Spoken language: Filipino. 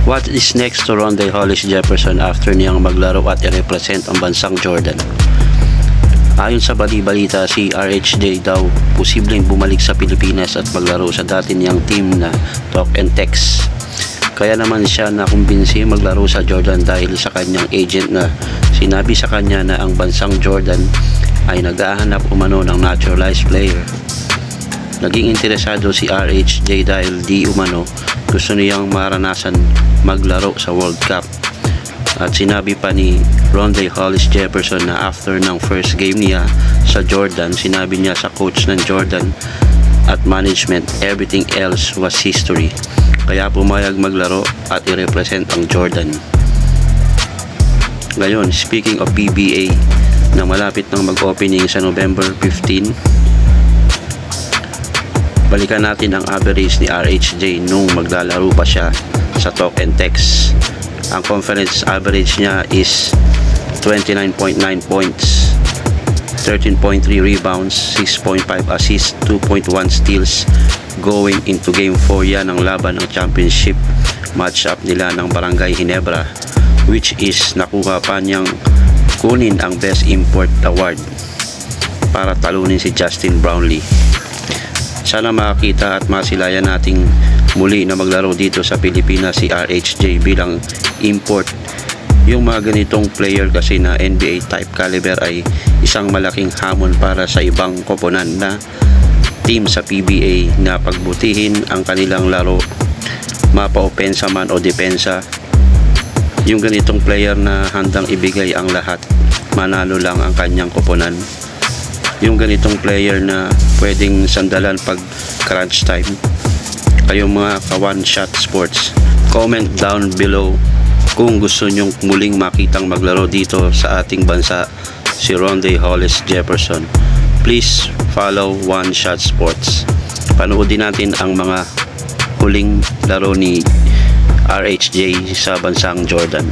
What is next to Rondé Hollis Jefferson after niyang maglaro at i-represent ang bansang Jordan? Ayon sa bali-balita, si RHJ daw posibleng bumalik sa Pilipinas at maglaro sa dati niyang team na Talk and Text. Kaya naman siya nakumbinsi maglaro sa Jordan dahil sa kanyang agent na sinabi sa kanya na ang bansang Jordan ay naghahanap umano ng naturalized player. Naging interesado si RHJ dahil di umano gusto niyang maranasan maglaro sa World Cup. At sinabi pa ni Rondé Hollis Jefferson na after ng first game niya sa Jordan, sinabi niya sa coach ng Jordan at management, everything else was history. Kaya pumayag maglaro at i-represent ang Jordan. Ngayon, speaking of PBA na malapit nang mag-opening sa November 15, balikan natin ang average ni RHJ nung maglalaro pa siya sa Talk and Text. Ang conference average niya is 29.9 points, 13.3 rebounds, 6.5 assists, 2.1 steals going into game 4. Yan ang laban ng championship matchup nila ng Barangay Ginebra, which is nakuha pa niyang kunin ang Best Import Award para talunin si Justin Brownlee. Sana makakita at masilayan nating muli na maglaro dito sa Pilipinas si RHJ bilang import. Yung mga ganitong player kasi na NBA type caliber ay isang malaking hamon para sa ibang koponan na team sa PBA na pagbutihin ang kanilang laro, mapa-opensa man o depensa. Yung ganitong player na handang ibigay ang lahat, manalo lang ang kanyang koponan. Yung ganitong player na pwedeng sandalan pag crunch time. Kayong mga ka-one shot sports, comment down below kung gusto nyong muling makitang maglaro dito sa ating bansa si Rondé Hollis Jefferson. Please follow One Shot Sports. Panoodin natin ang mga huling laro ni RHJ sa bansang Jordan.